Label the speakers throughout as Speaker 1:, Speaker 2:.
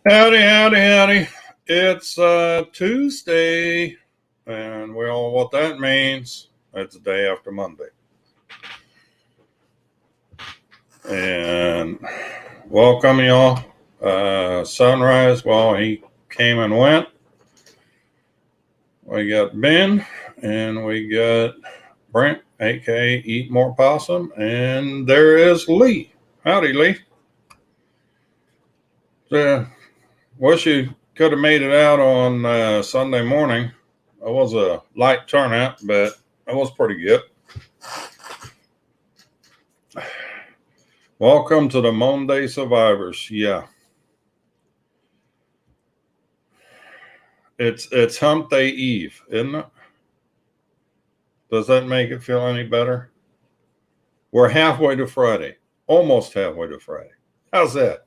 Speaker 1: Howdy, howdy, howdy. It's Tuesday, and we all know what that means. It's the day after Monday. And welcome, y'all. Sunrise, well, he came and went. We got Ben, and we got Brent, aka Eat More Possum, and there is Lee. Howdy, Lee. Wish you could have made it out on Sunday morning. It was a light turnout, but it was pretty good. Welcome to the Monday Survivors. Yeah. It's Hump Day Eve, isn't it? Does that make it feel any better? We're halfway to Friday. Almost halfway to Friday. How's that?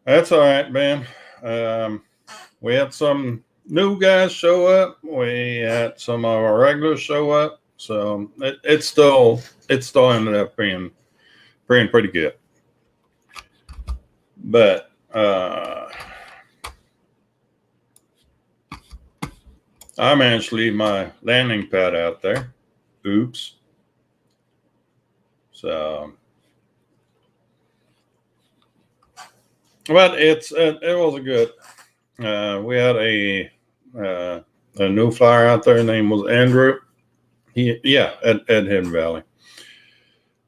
Speaker 1: That's all right, Ben. We had some new guys show up. We had some of our regulars show up. So it still ended up being pretty good. But I managed to leave my landing pad out there. Oops. So, but it was a good. We had a new flyer out there. His name was Andrew. At Hidden Valley.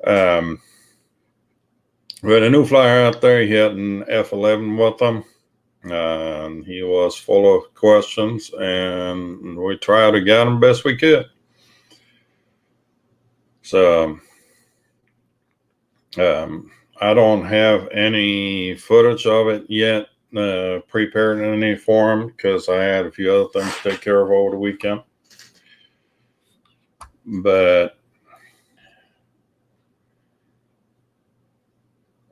Speaker 1: We had a new flyer out there. He had an F11 with him. He was full of questions, and we tried to get him best we could. So I don't have any footage of it yet prepared in any form because I had a few other things to take care of over the weekend. But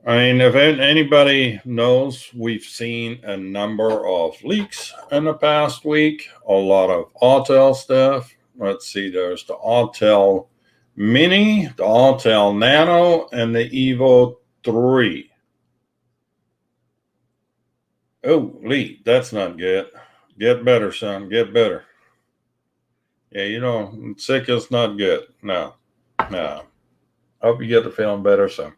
Speaker 1: I mean, if anybody knows, we've seen a number of leaks in the past week, a lot of Autel stuff. Let's see, there's the Autel Mini, the Autel Nano, and the Evo 3. Oh, Lee, that's not good. Get better, son. Get better. Yeah, sick is not good. No. Hope you get to feeling better soon.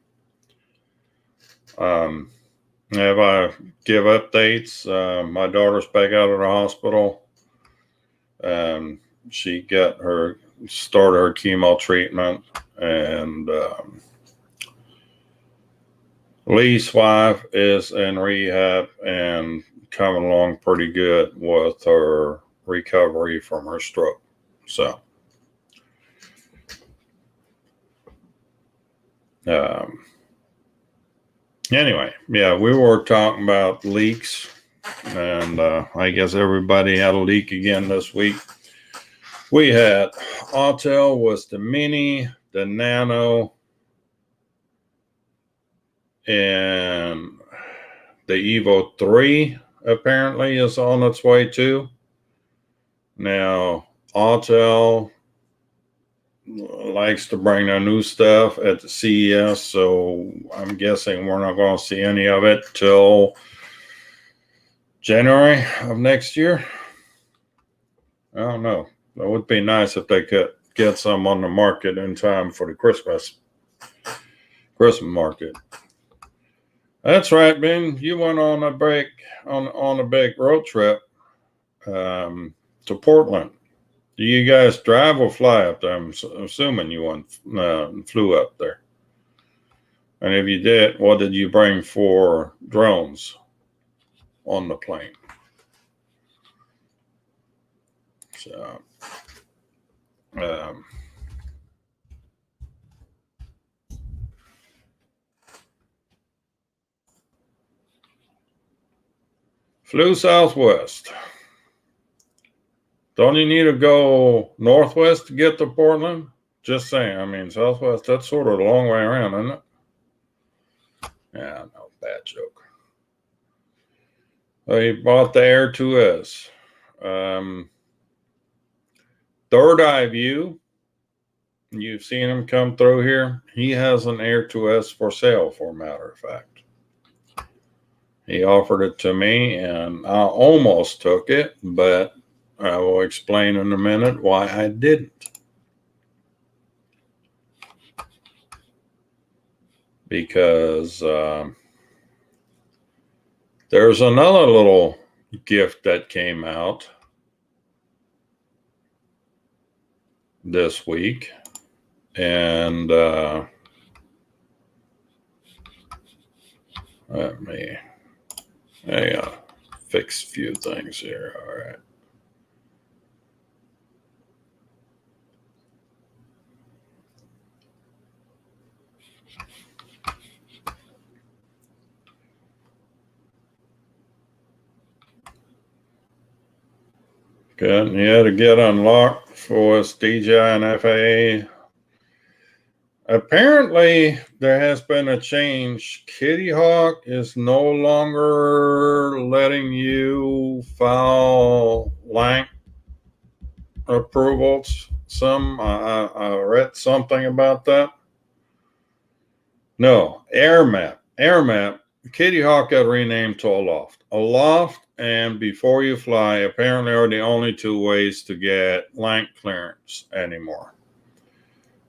Speaker 1: If I give updates, my daughter's back out of the hospital. She started her chemo treatment, and Lee's wife is in rehab and coming along pretty good with her recovery from her stroke. So, anyway, yeah, we were talking about leaks, and I guess everybody had a leak again this week. We had Autel was the Mini, the Nano, and the Evo 3 apparently is on its way too. Now, Autel likes to bring their new stuff at the CES, so I'm guessing we're not going to see any of it till January of next year. I don't know. It would be nice if they could get some on the market in time for the Christmas market. That's right, Ben. You went on a big road trip to Portland. Do you guys drive or fly up there? I'm assuming you flew up there. And if you did, what did you bring for drones on the plane? So, flew Southwest. Don't you need to go northwest to get to Portland? Just saying. I mean, Southwest, that's sort of a long way around, isn't it? Yeah, no, bad joke. He bought the Air 2S. Third eye view. You've seen him come through here. He has an Air 2S for sale, for a matter of fact. He offered it to me, and I almost took it, but I will explain in a minute why I didn't. Because there's another little gift that came out this week, and let me fix a few things here. All right. Good. You had to get unlocked for us, DJI and FAA. Apparently, there has been a change. Kitty Hawk is no longer letting you file blank approvals. I read something about that. No, AirMap. Kitty Hawk got renamed to Aloft. Aloft and Before You Fly apparently are the only two ways to get blank clearance anymore.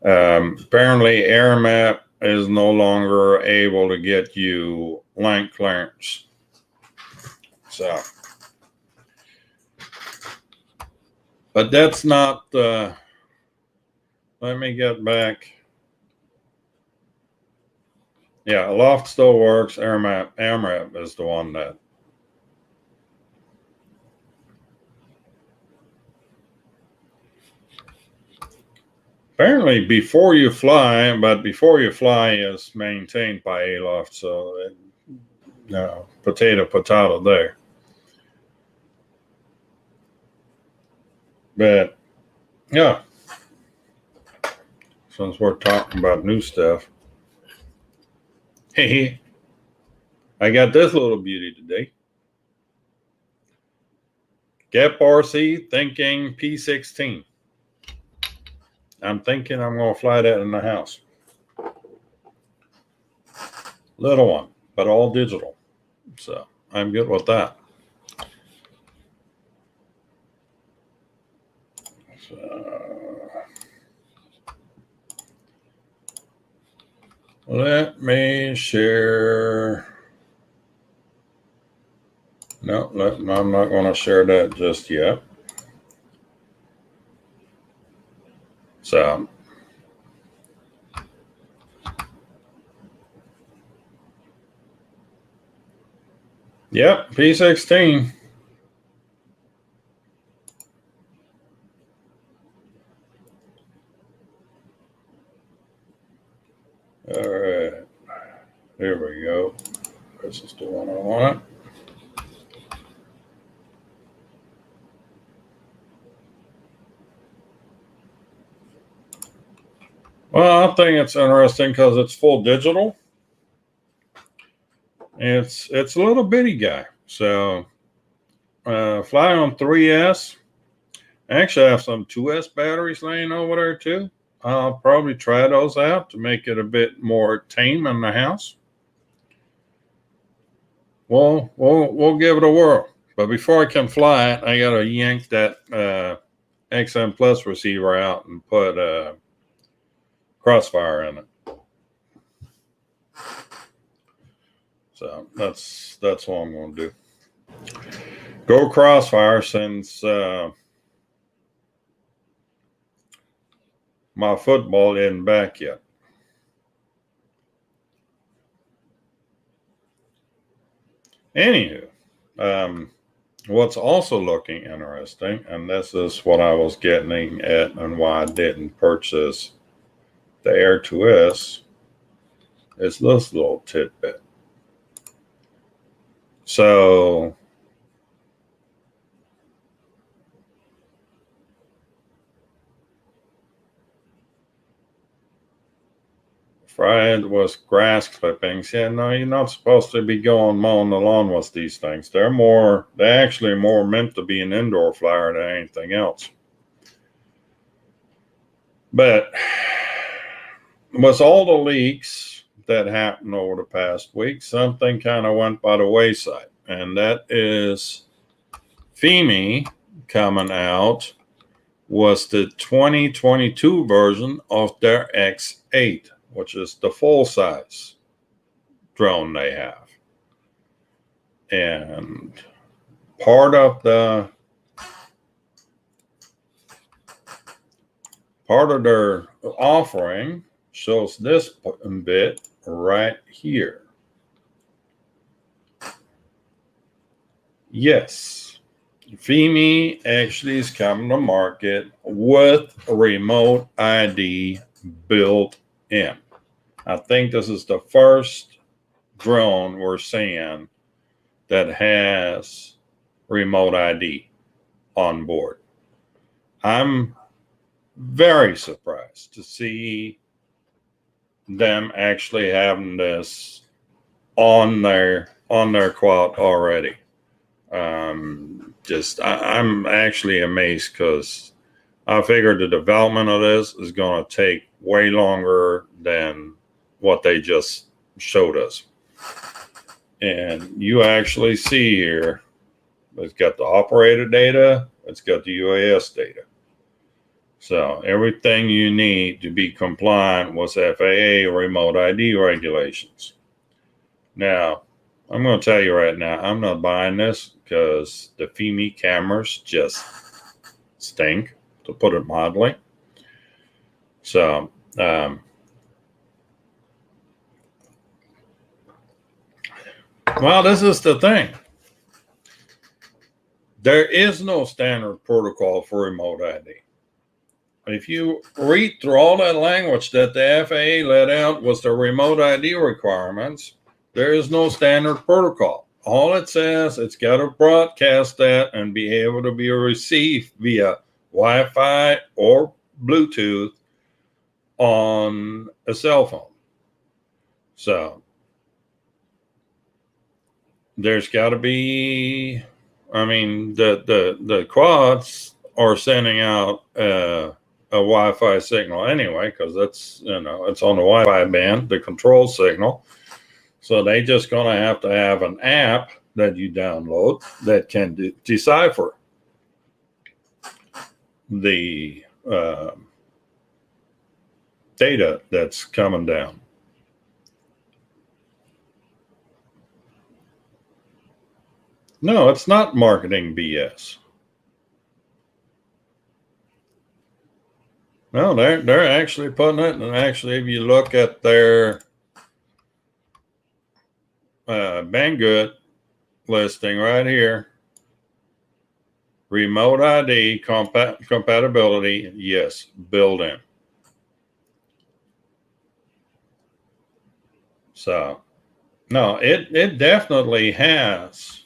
Speaker 1: Apparently, AirMap is no longer able to get you blank clearance. So, but that's not. Let me get back. Yeah, Aloft still works. AirMap is the one that. Apparently, Before You Fly, but Before You Fly is maintained by Aloft, so potato there. But yeah, since we're talking about new stuff, hey, I got this little beauty today. Gap RC Thinking P16. I'm thinking I'm going to fly that in the house. Little one, but all digital. So I'm good with that. So let me share. No, I'm not going to share that just yet. So yep, P16. All right, here we go. This is the one I want. Well, I think it's interesting because it's full digital. It's a little bitty guy. So fly on 3S. Actually, I have some 2S batteries laying over there too. I'll probably try those out to make it a bit more tame in the house. We'll give it a whirl. But before I can fly it, I gotta yank that XM Plus receiver out and put Crossfire in it. So that's what I'm going to do. Go Crossfire since my football isn't back yet. Anywho, what's also looking interesting, and this is what I was getting at and why I didn't purchase the Air 2S, is this little tidbit. So fried was grass clippings. Yeah, no, you're not supposed to be going mowing the lawn with these things. They're actually more meant to be an indoor flyer than anything else. But with all the leaks that happened over the past week, something kind of went by the wayside, and that is FEMI coming out was the 2022 version of their X8, which is the full size drone they have. And part of their offering shows this bit right here. Yes, FEMI actually is coming to market with remote ID built in. I think this is the first drone we're seeing that has remote ID on board. I'm very surprised to see them actually having this on their quad already. I'm actually amazed because I figured the development of this is going to take way longer than what they just showed us. And you actually see here, it's got the operator data, it's got the UAS data. So everything you need to be compliant with FAA remote ID regulations. Now, I'm going to tell you right now, I'm not buying this because the FEMI cameras just stink, to put it mildly. So, well, this is the thing. There is no standard protocol for remote ID. If you read through all that language that the FAA let out was the remote ID requirements, there is no standard protocol. All it says, it's got to broadcast that and be able to be received via Wi-Fi or Bluetooth on a cell phone. So there's got to be, the quads are sending out a Wi-Fi signal anyway, because it's on the Wi-Fi band, the control signal. So they just going to have an app that you download that can decipher the data that's coming down. No, it's not marketing BS. No, they're actually putting it, and actually, if you look at their Banggood listing right here, remote ID compatibility, yes, built in. So, no, it definitely has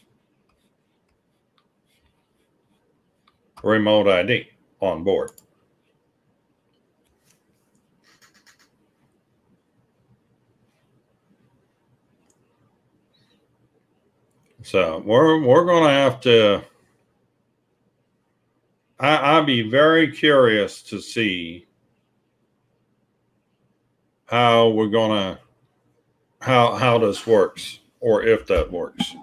Speaker 1: remote ID on board. So we're going to have to. I'll be very curious to see how we're going to how this works, or if that works.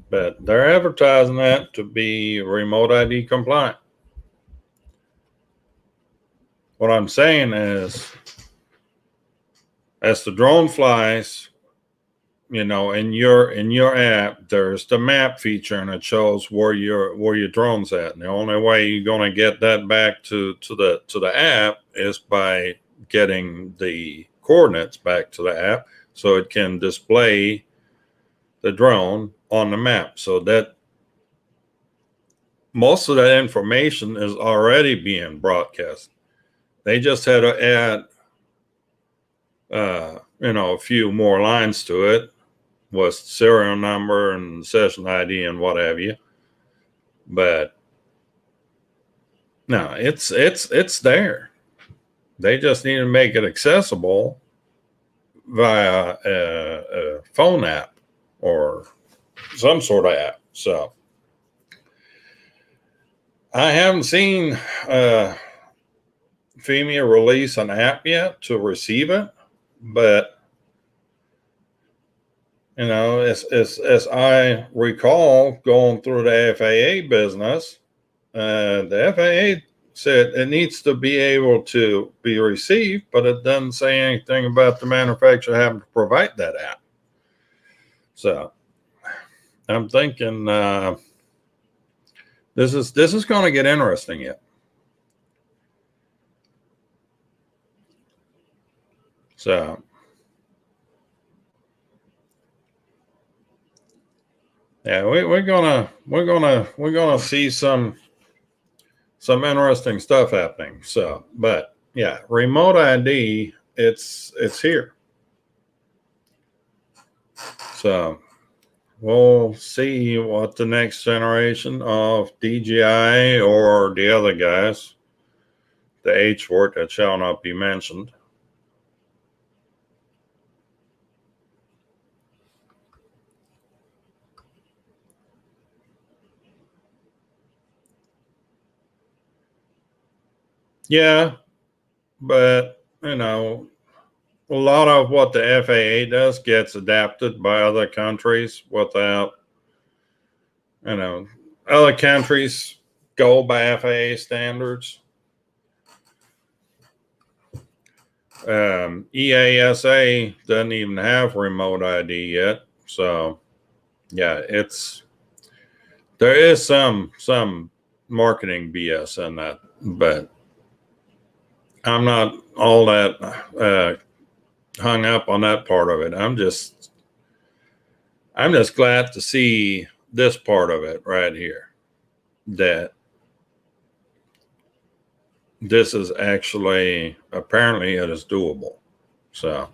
Speaker 1: But they're advertising that to be remote ID compliant. What I'm saying is, as the drone flies, in your app, there's the map feature, and it shows where your drone's at. And the only way you're going to get that back to the app is by getting the coordinates back to the app, so it can display the drone on the map. So that most of that information is already being broadcast. They just had to add, a few more lines to it, with serial number and session ID and what have you. But no, it's there. They just need to make it accessible via a phone app or some sort of app. So I haven't seen FEMA release an app yet to receive it, but as I recall going through the FAA business, the FAA said it needs to be able to be received, but it doesn't say anything about the manufacturer having to provide that app. So I'm thinking this is going to get interesting yet. So yeah, we're gonna see some interesting stuff happening. So, but yeah, remote ID, it's here. So we'll see what the next generation of DJI or the other guys, the H word that shall not be mentioned. Yeah, but a lot of what the FAA does gets adapted by other countries without, other countries go by FAA standards. EASA doesn't even have remote ID yet. So yeah, there is some marketing BS in that, but I'm not all that hung up on that part of it. I'm just glad to see this part of it right here, that this is actually, apparently it is doable. So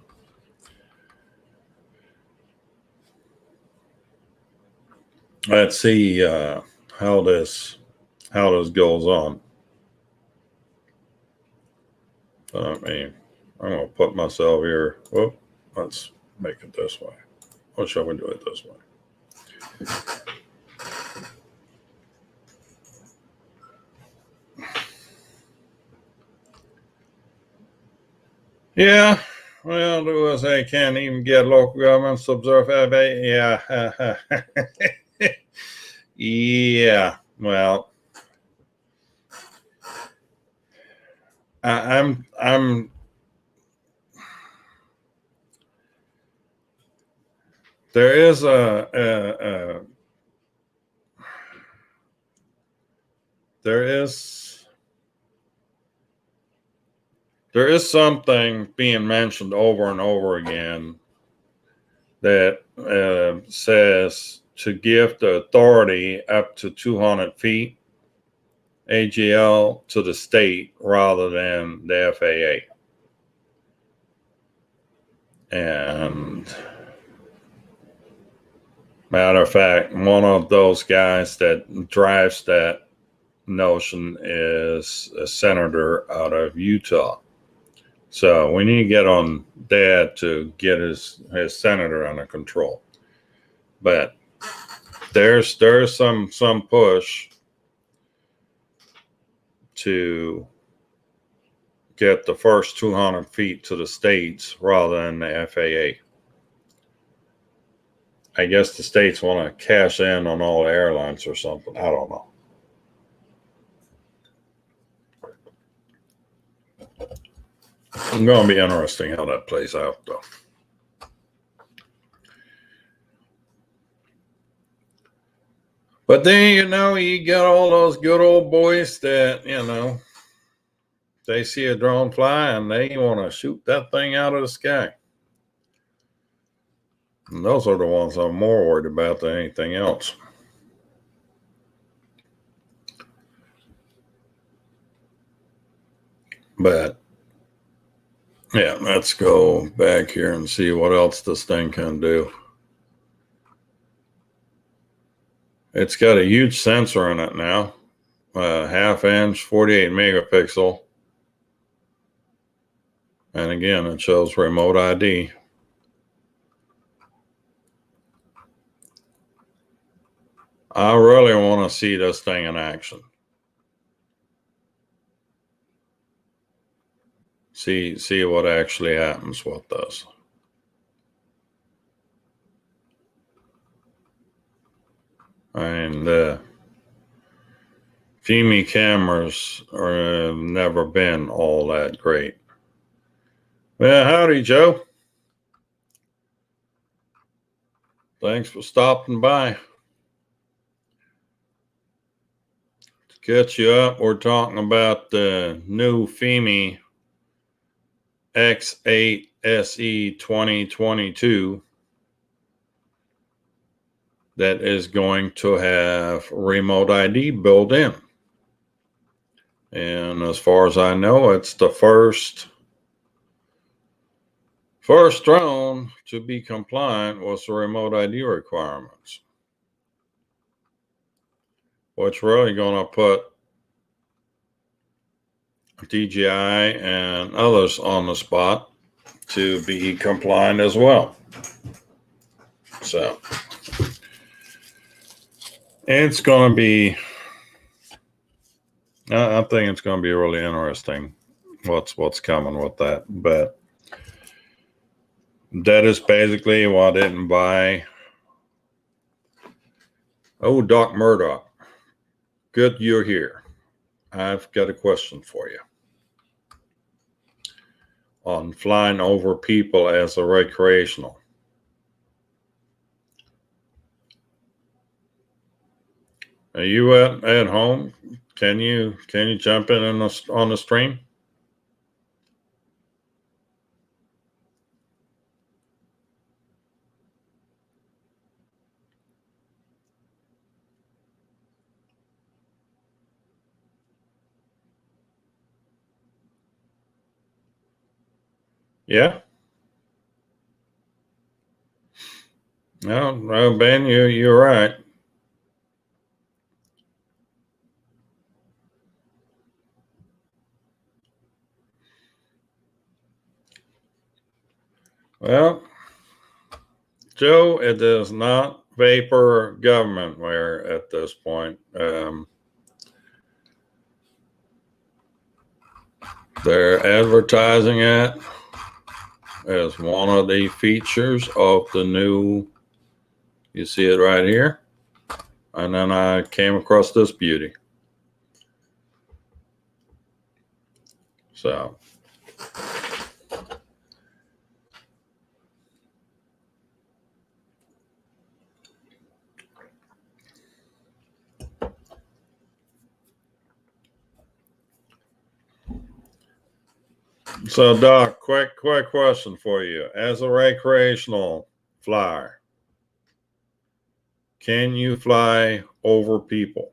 Speaker 1: let's see how this goes on. I'm going to put myself here. Whoop, let's make it this way. Or shall we do it this way? Yeah, well, the USA can't even get local governments to observe FAA. Yeah, yeah. Well, I'm. There is there is something being mentioned over and over again that says to give the authority up to 200 feet AGL to the state rather than the FAA. And matter of fact, one of those guys that drives that notion is a senator out of Utah. So we need to get on that to get his senator under control. But there's some push to get the first 200 feet to the states rather than the FAA. I guess the states want to cash in on all the airlines or something. I don't know. It's going to be interesting how that plays out, though. But then, you got all those good old boys that, they see a drone fly and they want to shoot that thing out of the sky. And those are the ones I'm more worried about than anything else. But yeah, let's go back here and see what else this thing can do. It's got a huge sensor in it now, half inch, 48 megapixel. And again, it shows remote ID. I really want to see this thing in action. See what actually happens with this. And FEMI cameras have never been all that great. Well, howdy, Joe. Thanks for stopping by. To catch you up, we're talking about the new FEMI X8 SE 2022 that is going to have remote ID built in. And as far as I know, it's the first drone to be compliant with the remote ID requirements, which really going to put DJI and others on the spot to be compliant as well. So it's going to be, I think it's going to be really interesting what's coming with that. But that is basically why I didn't buy. Oh, Doc Murdoch, good you're here. I've got a question for you on flying over people as a recreational. Are you at home? Can you jump in on the stream? Yeah. No, Ben, you're right. Well, Joe, it is not vapor governmentware at this point. They're advertising it as one of the features of the new, you see it right here. And then I came across this beauty. So Doc, quick question for you. As a recreational flyer, can you fly over people?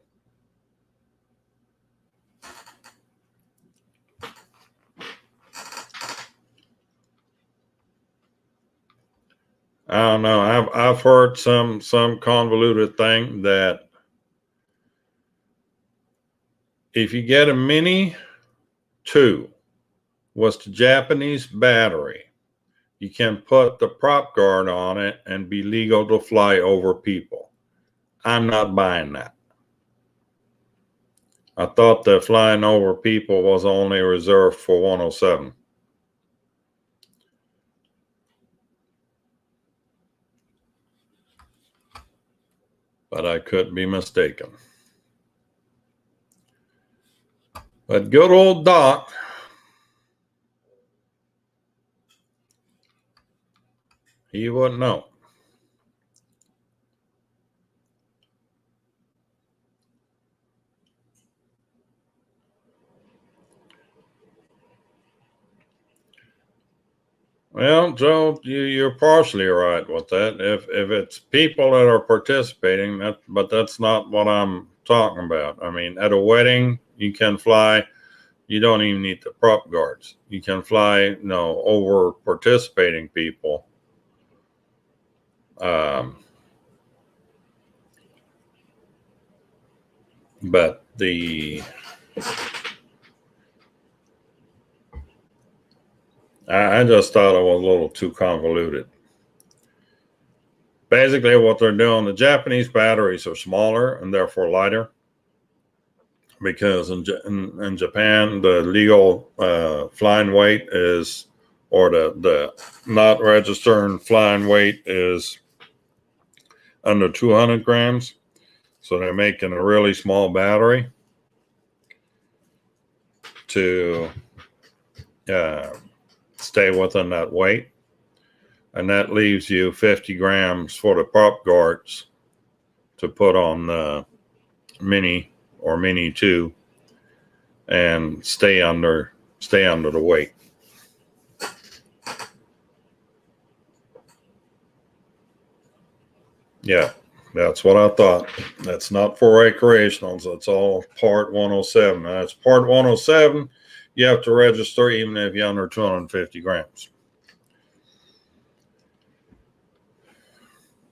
Speaker 1: I don't know. I've heard some convoluted thing that if you get a Mini 2 with the Japanese battery, you can put the prop guard on it and be legal to fly over people. I'm not buying that. I thought that flying over people was only reserved for 107. But I could be mistaken. But good old Doc, he wouldn't know. Well, Joe, you're partially right with that. If it's people that are participating, but that's not what I'm talking about. I mean, at a wedding, you can fly. You don't even need the prop guards. You can fly, over participating people. But I just thought it was a little too convoluted. Basically, what they're doing, the Japanese batteries are smaller and therefore lighter. because in Japan, the legal flying weight is, or the not registering flying weight is under 200 grams. So they're making a really small battery to stay within that weight. And that leaves you 50 grams for the prop guards to put on the Mini or Mini 2 and stay under the weight. Yeah, that's what I thought. That's not for recreationals. That's all Part 107. That's Part 107. You have to register even if you're under 250 grams.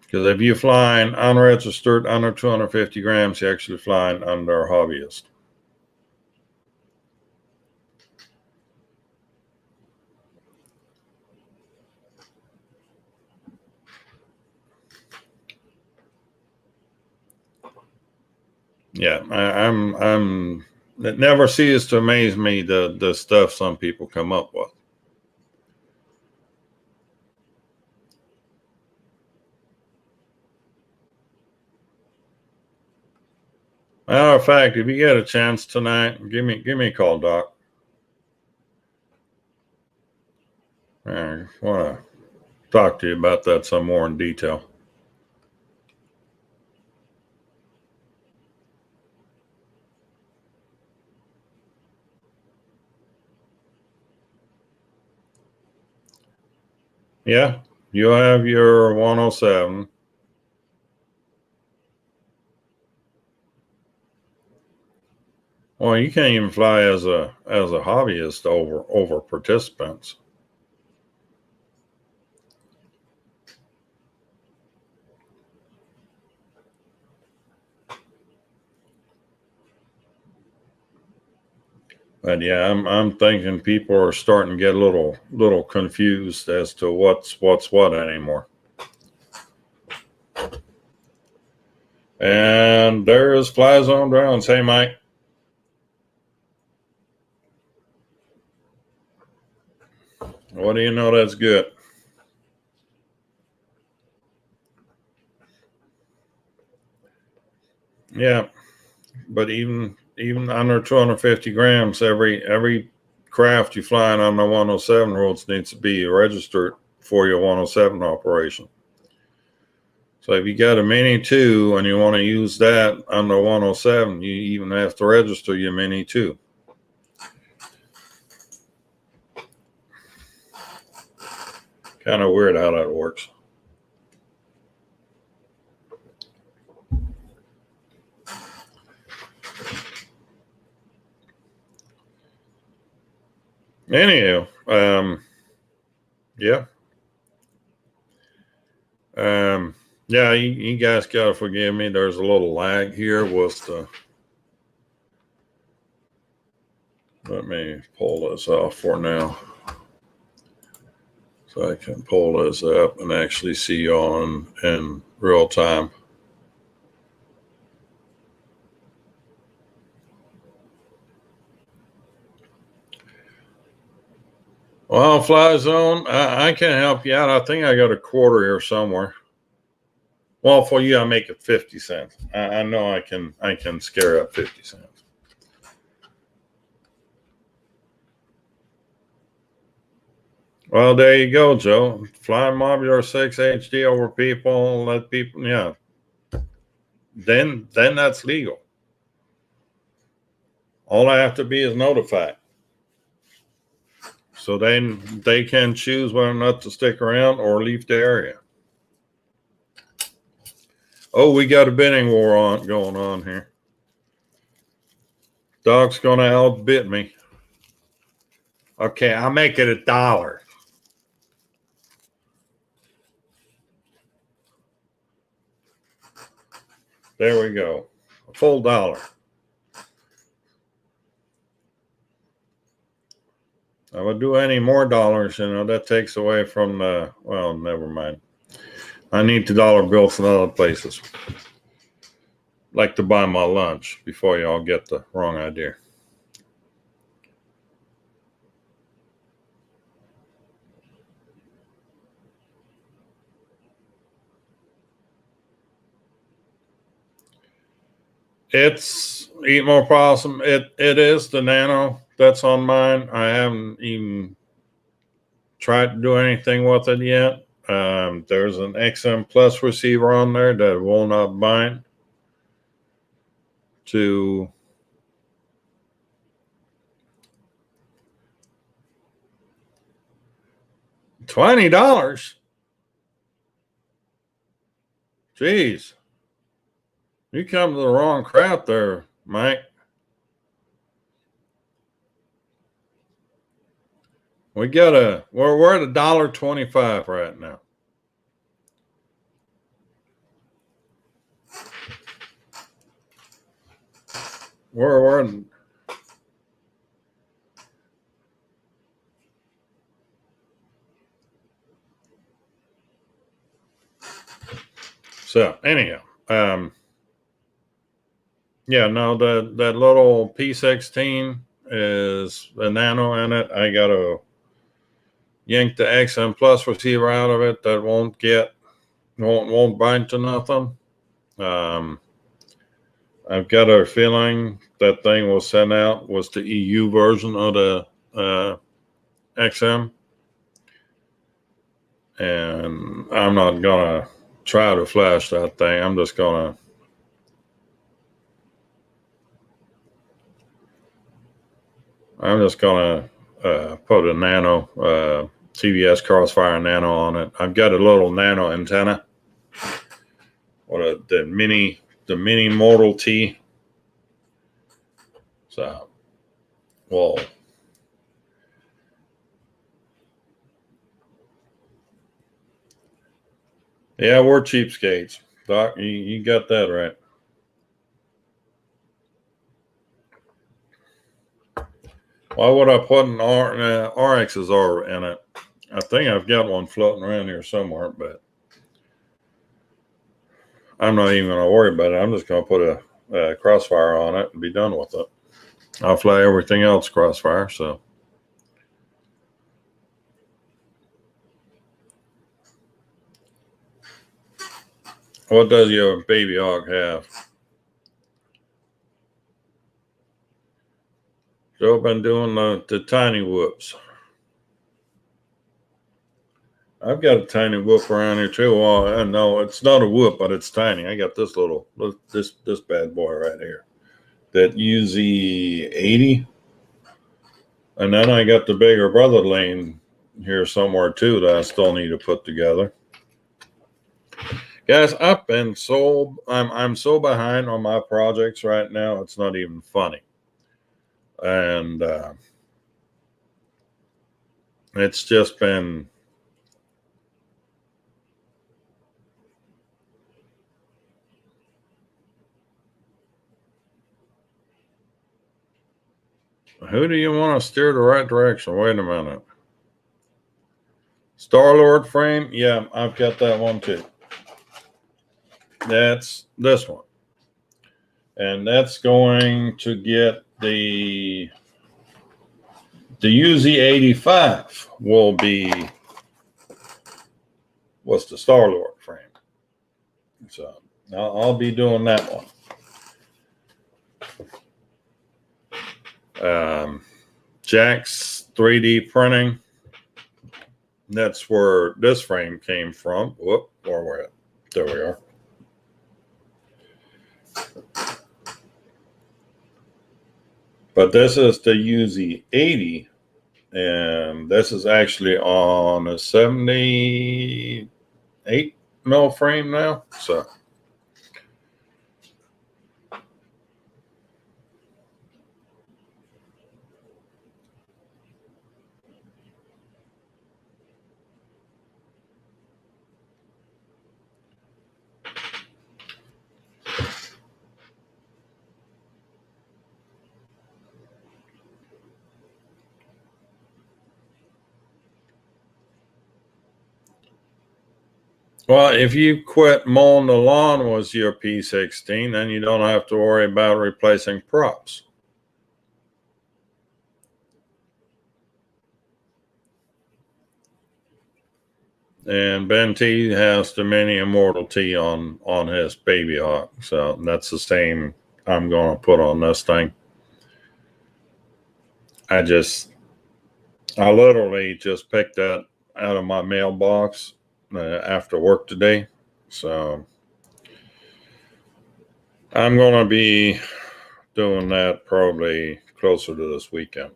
Speaker 1: Because if you're flying unregistered under 250 grams, you're actually flying under hobbyist. Yeah, I'm. It never ceases to amaze me the stuff some people come up with. Matter of fact, if you get a chance tonight, give me a call, Doc. I want to talk to you about that some more in detail. Yeah, you have your 107. Well, you can't even fly as a hobbyist over participants. But yeah, I'm thinking people are starting to get a little confused as to what's what anymore. And there's Fly Zone Drones. Hey, Mike. What do you know? That's good. Yeah, but even under 250 grams, every craft you flying on the 107 roads needs to be registered for your 107 operation. So if you got a Mini 2 and you want to use that on the 107, you even have to register your Mini 2. Kind of weird how that works. Anyhow, yeah. Yeah, you guys got to forgive me. There's a little lag here with the. Let me pull this off for now. So I can pull this up and actually see you on in real time. Well, Fly Zone, I can help you out. I think I got a quarter here somewhere. Well, for you, I make it 50 cents. I know I can scare up 50 cents. Well, there you go, Joe. Fly Modular 6 HD over people, let people, yeah. Then that's legal. All I have to be is notified. So then they can choose whether or not to stick around or leave the area. Oh, we got a bidding war going on here. Dog's gonna outbid me. Okay, I'll make it $1. There we go. A full $1. I would do any more dollars, that takes away from the, well, never mind. I need the dollar bills in other places. like to buy my lunch before y'all get the wrong idea. It's eat more possum. It is the nano that's on mine. I haven't even tried to do anything with it yet. There's an XM Plus receiver on there that will not bind to $20. Jeez, you come to the wrong crowd there, Mike. We're at $1.25 right now. We're so anyhow, yeah, no, that little P16 is a nano in it. I gotta yank the XM Plus receiver out of it. That won't bind to nothing. I've got a feeling that thing was sent out was the EU version of the XM, and I'm not gonna try to flash that thing. I'm just gonna put a nano TVS Crossfire Nano on it. I've got a little nano antenna, the mini Model T. So, well, yeah, we're cheapskates, Doc. You got that right. Why would I put an RXSR in it? I think I've got one floating around here somewhere, but I'm not even going to worry about it. I'm just going to put a Crossfire on it and be done with it. I'll fly everything else Crossfire, so. What does your baby hawk have? So I've been doing the tiny whoops. I've got a tiny whoop around here too. Well, I know it's not a whoop, but it's tiny. I got this this bad boy right here. That UZ80. And then I got the bigger brother lane here somewhere too that I still need to put together. Guys, I'm so behind on my projects right now. It's not even funny. And it's just been who do you want to steer the right direction? Wait a minute. Star-Lord frame? Yeah, I've got that one too. That's this one. And that's going to get the UZ85 will be what's the Star-Lord frame. So I'll be doing that one. Jack's 3D printing. That's where this frame came from. Whoop, where we're at. There we are. But this is the UZ80, and this is actually on a 78 mil frame now. So Well, if you quit mowing the lawn was your P16, then you don't have to worry about replacing props. And Ben T has the mini immortal T on his baby hawk. So that's the same I'm going to put on this thing. I literally just picked that out of my mailbox after work today. So I'm going to be doing that probably closer to this weekend.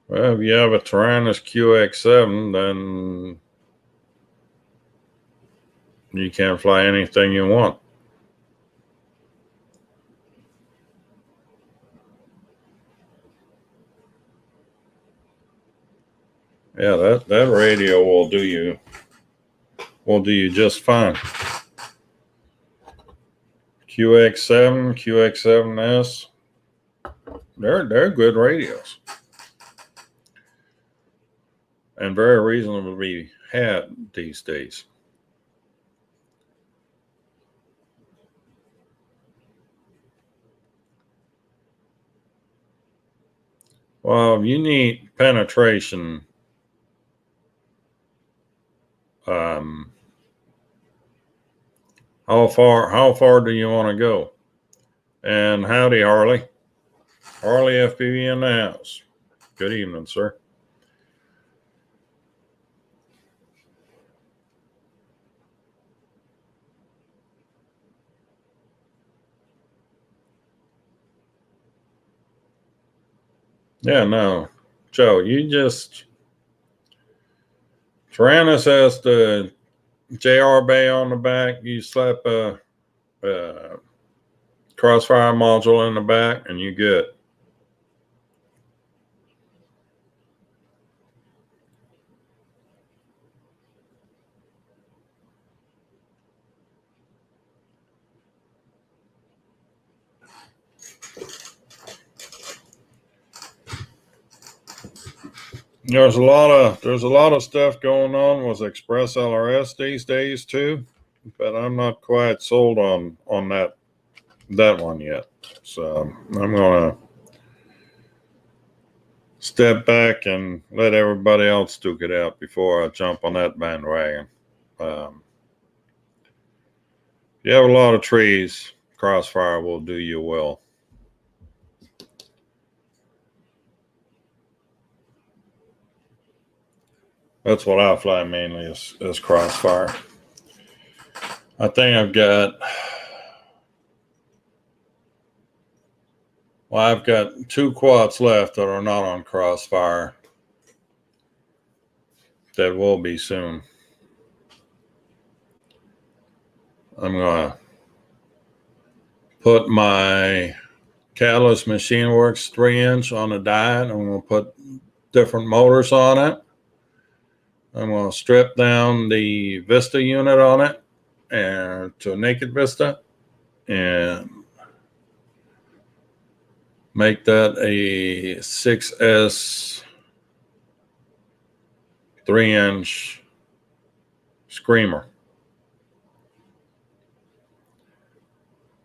Speaker 1: Well, if you have a Tyrannus QX7, then you can fly anything you want. Yeah, that radio will do you just fine. QX7, QX7S, they're good radios and very reasonably had these days. Well, you need penetration. How far do you want to go? And howdy, Harley. Harley FPV in the house. Good evening, sir. Yeah, no. Joe, you just Tyrannus has the JR bay on the back. You slap a crossfire module in the back and you good. There's a lot of stuff going on with Express LRS these days too, but I'm not quite sold on that one yet. So I'm gonna step back and let everybody else duke it out before I jump on that bandwagon. You have a lot of trees, Crossfire will do you well. That's what I fly mainly is Crossfire. I think I've got two quads left that are not on Crossfire that will be soon. I'm going to put my Catalyst Machine Works 3-inch on a diet. I'm going to put different motors on it. I'm going to strip down the Vista unit on it and to a naked Vista and make that a 6S 3-inch Screamer.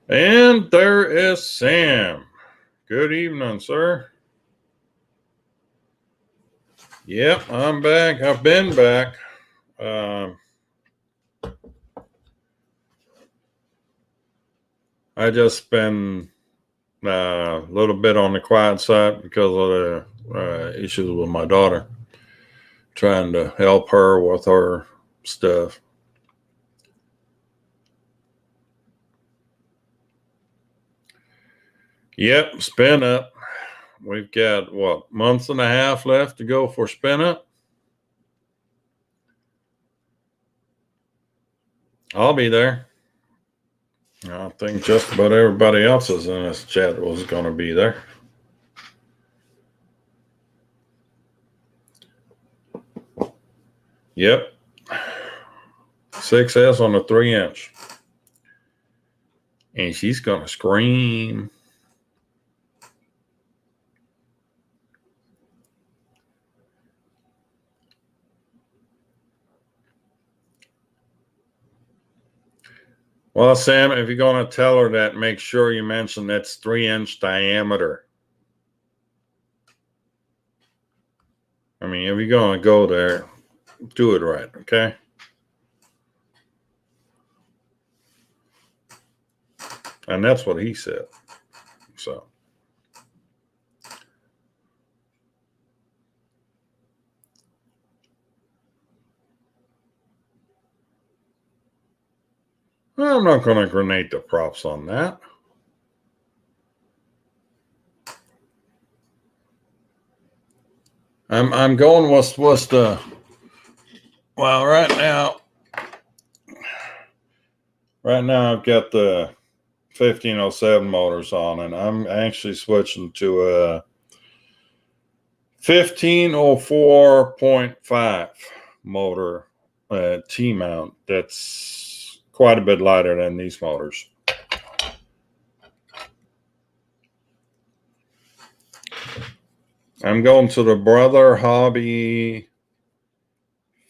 Speaker 1: And there is Sam. Good evening, sir. Yep, I'm back. I've been back. I just been a little bit on the quiet side because of the issues with my daughter, trying to help her with her stuff. Yep, spin up. We've got month and a half left to go for spin up. I'll be there. I think just about everybody else is in this chat was going to be there. Yep. 6S on the 3-inch. And she's going to scream. Well, Sam, if you're going to tell her that, make sure you mention that's 3-inch diameter. I mean, if you're going to go there, do it right, okay? And that's what he said. So. I'm not going to grenade the props on that. I'm going with what's the, well, right now I've got the 1507 motors on, and I'm actually switching to a 1504.5 motor T-mount. That's quite a bit lighter than these motors. I'm going to the Brother Hobby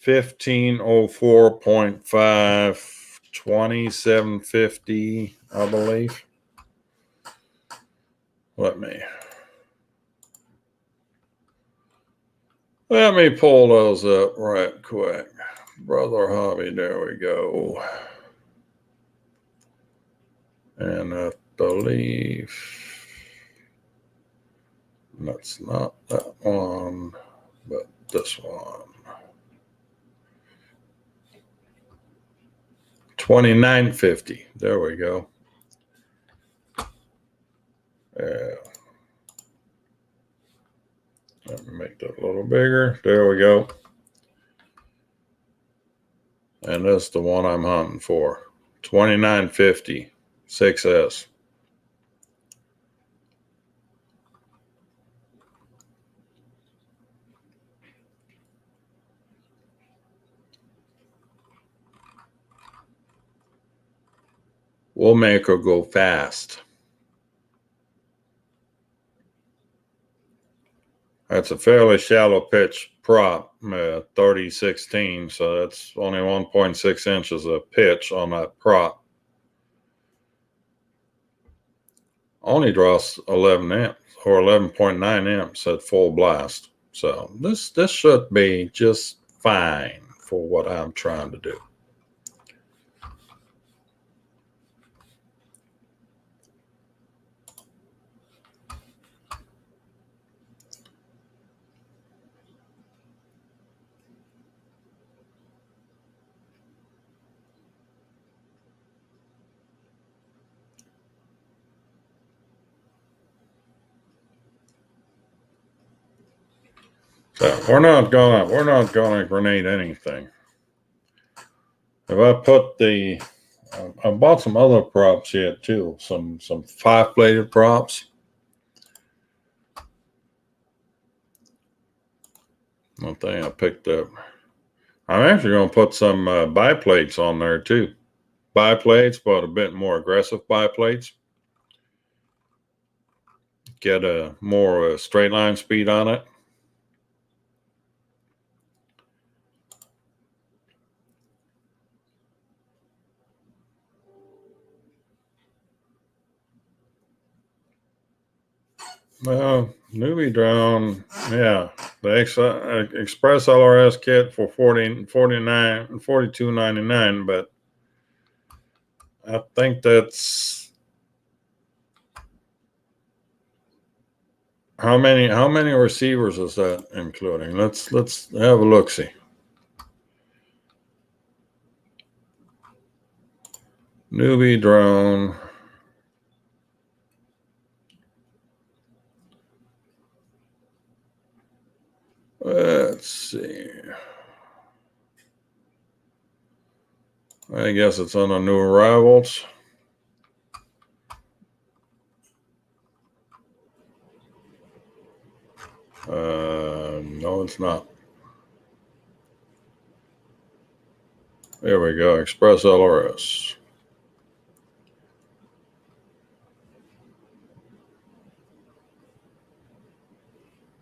Speaker 1: 1504.5 2750, I believe. Let me pull those up right quick. Brother Hobby, there we go. And I believe that's not that one, but this one. 2950. There we go. Yeah. Let me make that a little bigger. There we go. And that's the one I'm hunting for. 2950 6S. We'll make her go fast. That's a fairly shallow pitch prop, 3016, so that's only 1.6 inches of pitch on that prop. Only draws 11 amps or 11.9 amps at full blast. So this should be just fine for what I'm trying to do. So we're not gonna grenade anything. If I put I bought some other props yet too, some 5-bladed props. One thing I picked up. I'm actually going to put some biplates on there too. Biplates, but a bit more aggressive biplates. Get a more straight line speed on it. Well, newbie drone, yeah. The Express LRS kit for $42.99, but I think that's how many receivers is that including? Let's have a look-see. Newbie drone. Let's see. I guess it's on the new arrivals. No, it's not. There we go. Express LRS.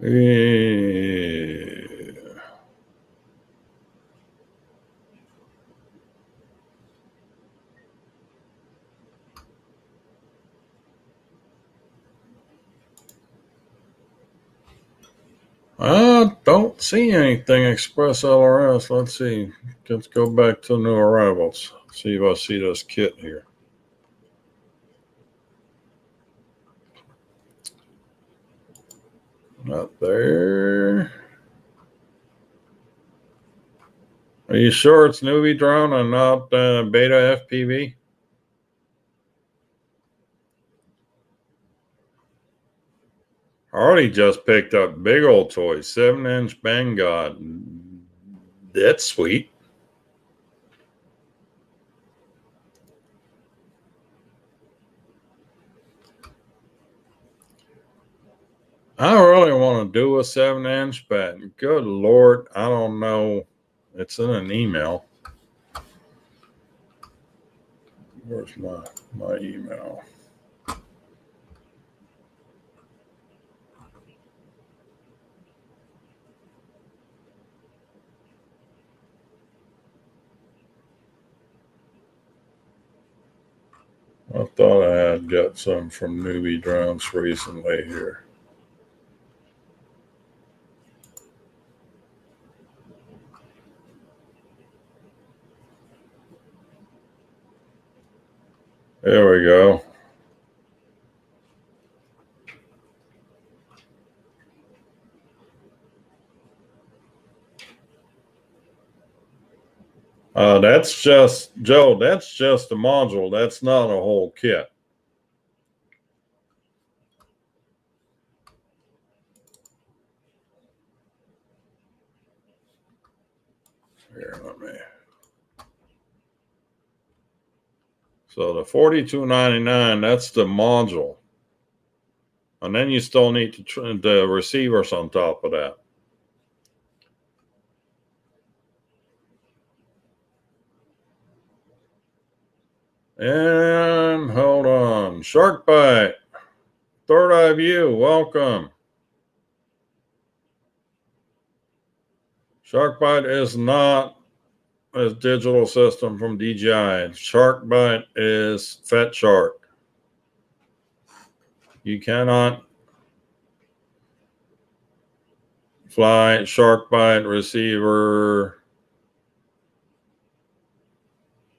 Speaker 1: I don't see anything Express LRS. Let's see. Let's go back to new arrivals. See if I see this kit here. Not there. Are you sure it's newbie drone and not beta FPV? I already just picked up big old toy, 7-inch Banggood. That's sweet. I really want to do a 7-inch, but good Lord, I don't know. It's in an email. Where's my email? I thought I had got some from Newbie Drones recently here. There we go. That's just, Joe, that's just a module. That's not a whole kit. Here, let me. So the $42.99, that's the module. And then you still need to the receivers on top of that. And hold on. Shark Bite. Third Eye View, welcome. Shark Bite is not a digital system from DJI. Shark Bite is Fat Shark. You cannot fly Shark Bite receiver.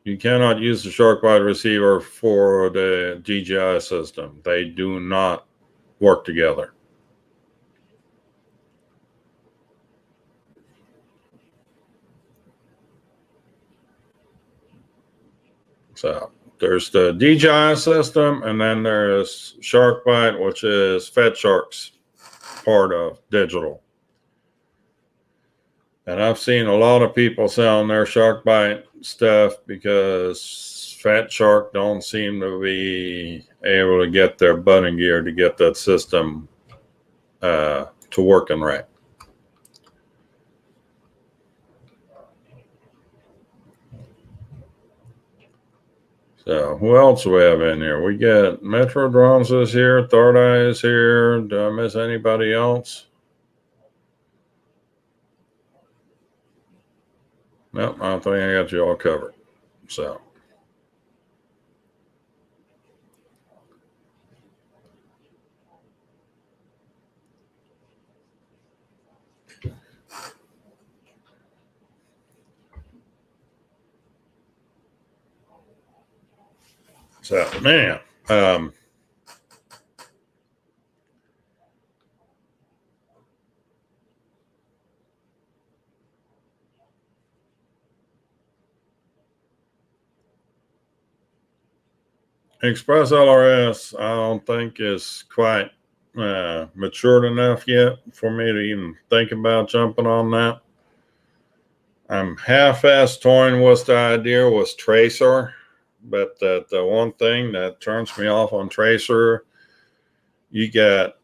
Speaker 1: You cannot use the Shark Bite receiver for the DJI system. They do not work together. So there's the DJI system, and then there's Shark Bite, which is Fat Shark's part of digital. And I've seen a lot of people selling their Shark Bite stuff because Fat Shark don't seem to be able to get their button gear to get that system to working right. So who else do we have in here? We get Metro Drones is here, Third Eye is here. Do I miss anybody else? Nope, I think I got you all covered. So man, Express LRS, I don't think is quite matured enough yet for me to even think about jumping on that. I'm half-assed toying with the idea was Tracer, but the one thing that turns me off on Tracer, you got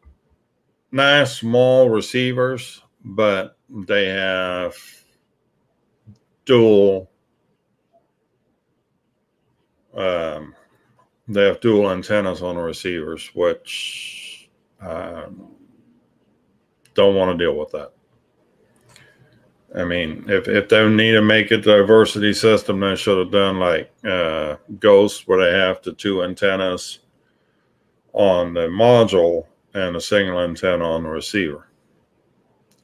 Speaker 1: nice small receivers, but they have dual antennas on the receivers, which don't want to deal with that. I mean, if they need to make a diversity system, they should have done like Ghost, where they have the two antennas on the module and a single antenna on the receiver.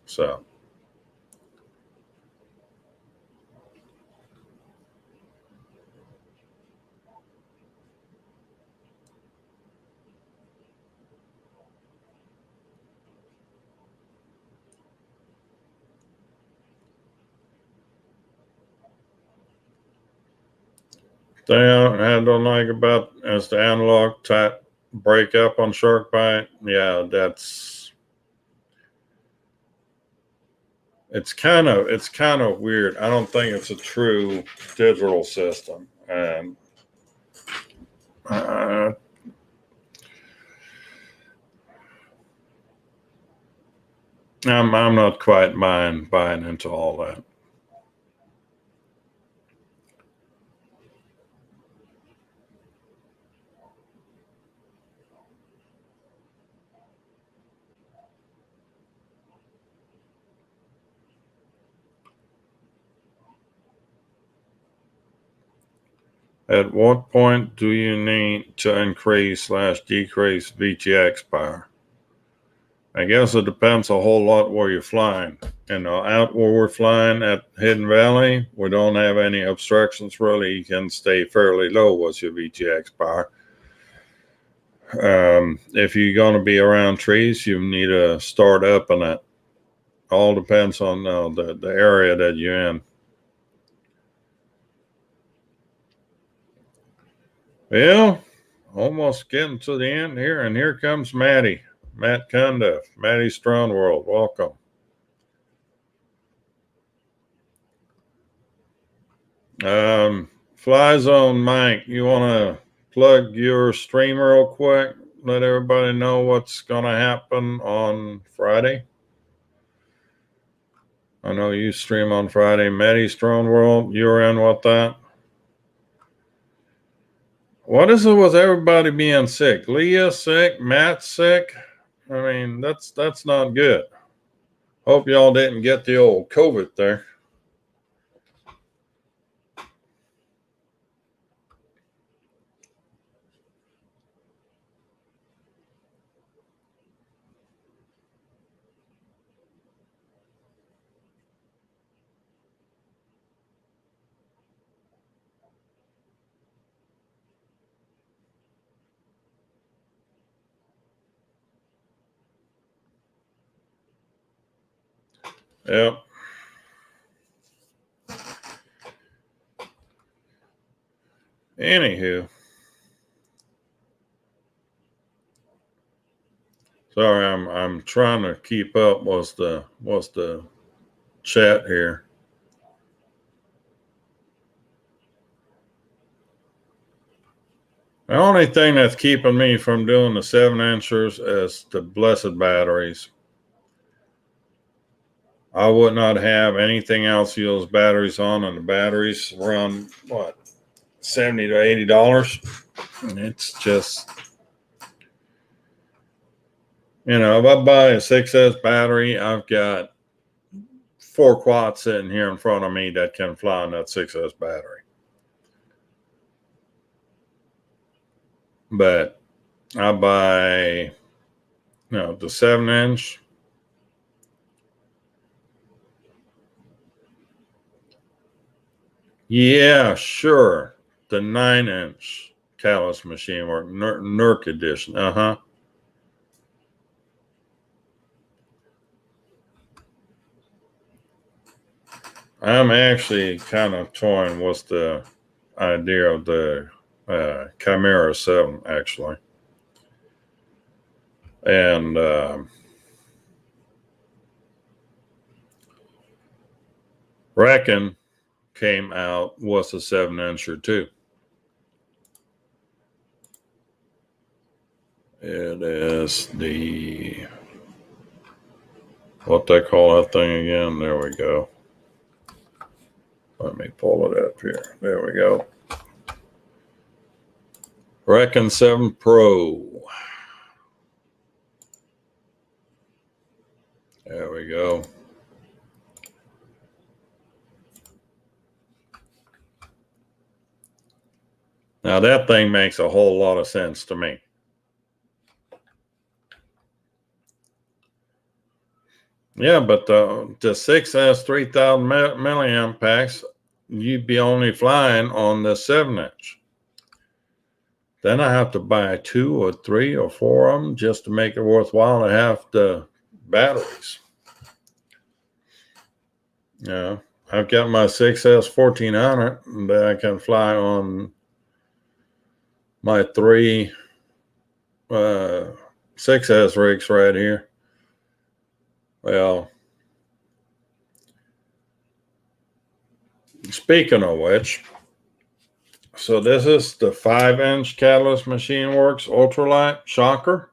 Speaker 1: So. Thing I don't like about is the analog type breakup on SharkBite. Yeah, it's kind of weird. I don't think it's a true digital system, and I'm not quite buying into all that. At what point do you need to increase/decrease VTX power? I guess it depends a whole lot where you're flying. Out where we're flying at Hidden Valley, we don't have any obstructions really. You can stay fairly low with your VTX power. If you're going to be around trees, you need to start up in it. All depends on the area that you're in. Well, almost getting to the end here, and here comes Matt Cundiff, Maddie's Drone World. Welcome. Fly Zone Mike, you want to plug your stream real quick? Let everybody know what's going to happen on Friday. I know you stream on Friday. Maddie's Drone World, you're in with that. What is it with everybody being sick? Leah's sick, Matt's sick. I mean, that's not good. Hope y'all didn't get the old COVID there. Yep. Anywho. Sorry, I'm trying to keep up with the chat here. The only thing that's keeping me from doing the 7-inchers is the blessed batteries. I would not have anything else use batteries on, and the batteries run what, $70 to $80. And it's just, if I buy a 6S battery, I've got 4 quads sitting here in front of me that can fly on that 6S battery. But I buy, the 7-inch. Yeah, sure. The 9-inch Callus machine work, NERC edition. I'm actually kind of toying with the idea of the Chimera 7, actually. And Reckon came out with a 7-incher too. It is the, what they call that thing again? There we go. Let me pull it up here. There we go. Reckon 7 Pro. Now that thing makes a whole lot of sense to me. Yeah, but the 6S 3000 milliamp packs, you'd be only flying on the 7-inch. Then I have to buy 2 or 3 or 4 of them just to make it worthwhile to have the batteries. Yeah, I've got my 6S 1400 that I can fly on my 3 6S rigs right here. Well, speaking of which, so this is the 5-inch Catalyst Machine Works Ultralight Shocker.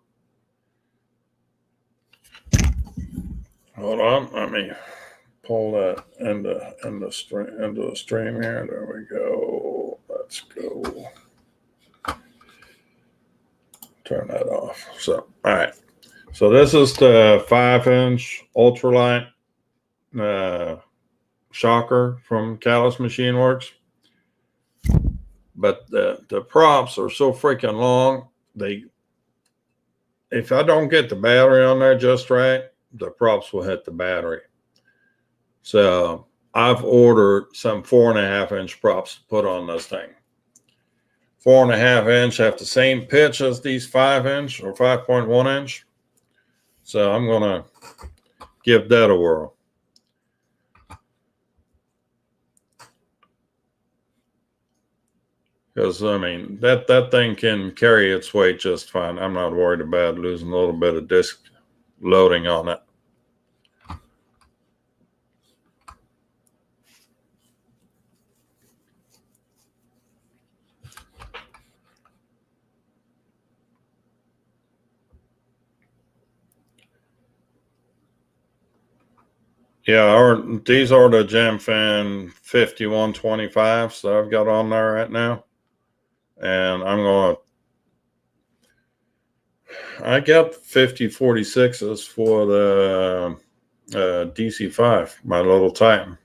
Speaker 1: Hold on, let me pull that into the stream here. There we go. Let's go. Turn that off. So, all right. So this is the 5-inch ultralight shocker from Catalyst Machine Works. But the props are so freaking long. If I don't get the battery on there just right, the props will hit the battery. So I've ordered some 4.5-inch props to put on this thing. 4.5-inch have the same pitch as these 5-inch or 5.1-inch. So I'm going to give that a whirl. Because, I mean, that thing can carry its weight just fine. I'm not worried about losing a little bit of disc loading on it. Yeah, these are the Gemfan 5125s that I've got on there right now. And I got 5046s for the DC5, my little Titan.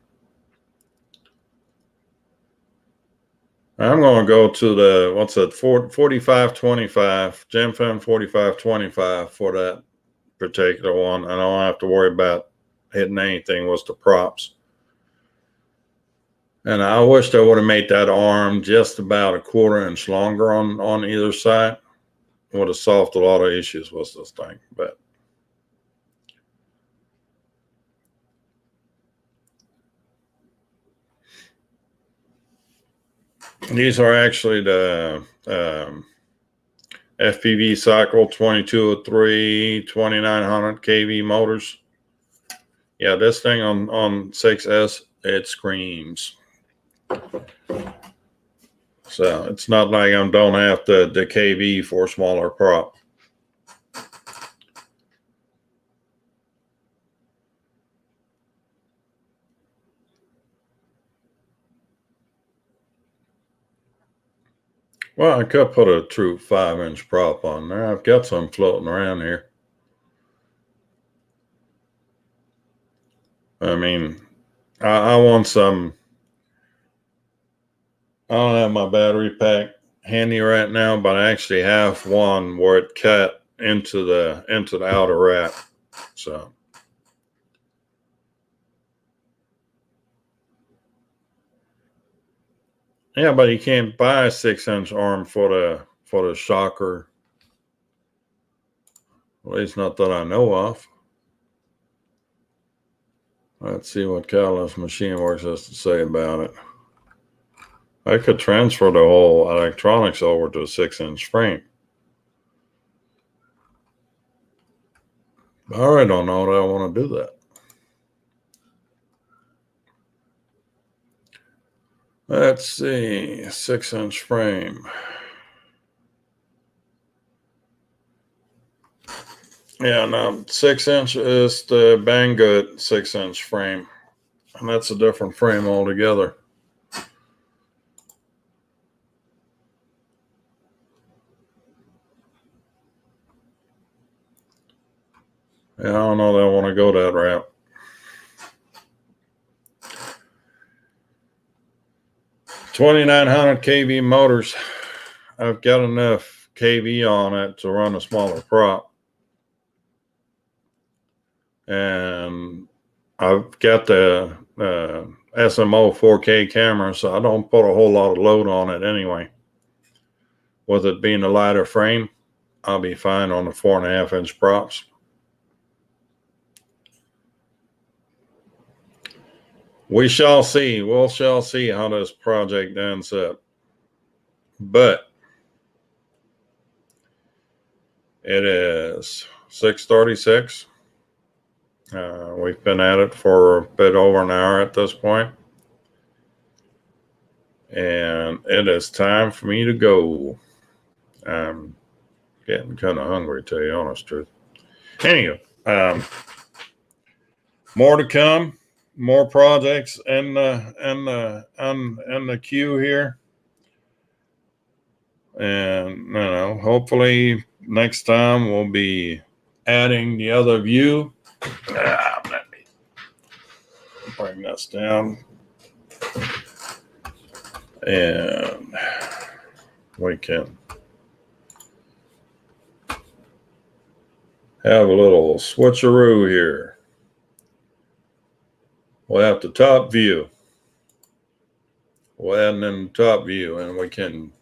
Speaker 1: I'm going to go to the, 4525, Gemfan 4525 for that particular one. I don't have to worry about hitting anything with the props. And I wish I would have made that arm just about a 1/4 inch longer on either side. It would have solved a lot of issues with this thing. But these are actually the FPV cycle 2203 2900 kV motors. Yeah, this thing on 6S, it screams. So it's not like I don't have the KV for a smaller prop. Well, I could put a true 5-inch prop on there. I've got some floating around here. I mean, I want some. I don't have my battery pack handy right now, but I actually have one where it cut into the outer wrap. So yeah, but you can't buy a 6-inch arm for the shocker. At least not that I know of. Let's see what Catalyst Machine Works has to say about it. I could transfer the whole electronics over to a 6-inch frame. I really don't know that I want to do that. Let's see, 6-inch frame. Yeah, no, 6-inch is the Banggood 6-inch frame, and that's a different frame altogether. Yeah, I don't know that I want to go that route. $2,900 kV motors. I've got enough kV on it to run a smaller prop. And I've got the SMO 4K camera, so I don't put a whole lot of load on it anyway. With it being a lighter frame, I'll be fine on the 4.5-inch props. We shall see. We shall see how this project ends up. But it is 6:36. We've been at it for a bit over an hour at this point. And it is time for me to go. I'm getting kind of hungry, to tell you the honest truth. Anyway, more to come. More projects in the queue here. And hopefully next time we'll be adding the other view. Let me bring this down. And we can have a little switcheroo here. We'll have the top view. We'll add in the top view, and we can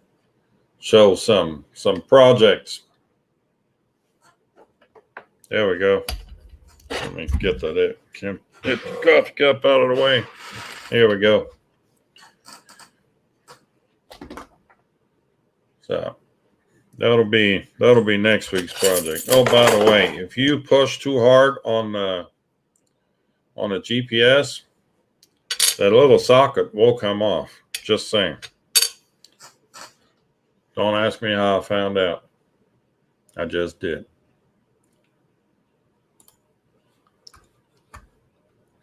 Speaker 1: show some projects. There we go. Let me get that. Get the coffee cup out of the way. Here we go. So that'll be next week's project. Oh, by the way, if you push too hard on the GPS, that little socket will come off. Just saying. Don't ask me how I found out. I just did.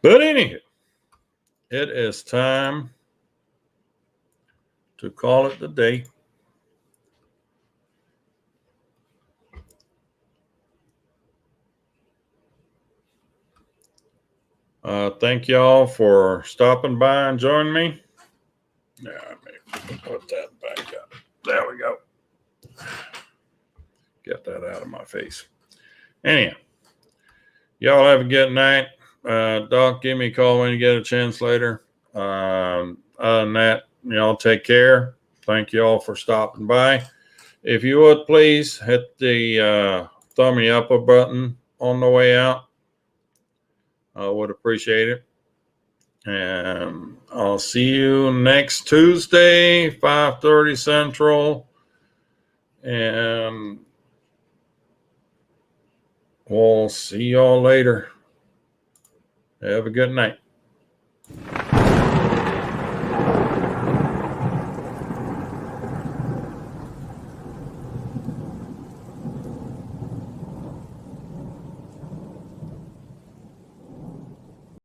Speaker 1: But anyway, it is time to call it the day. Thank y'all for stopping by and joining me. Yeah, maybe put that back up. There we go. Get that out of my face. Anyhow, y'all have a good night. Doc, give me a call when you get a chance later. Other than that, y'all take care. Thank y'all for stopping by. If you would please hit the thumbs up button on the way out. I would appreciate it. And I'll see you next Tuesday, 5:30 Central. And we'll see y'all later. Have a good night.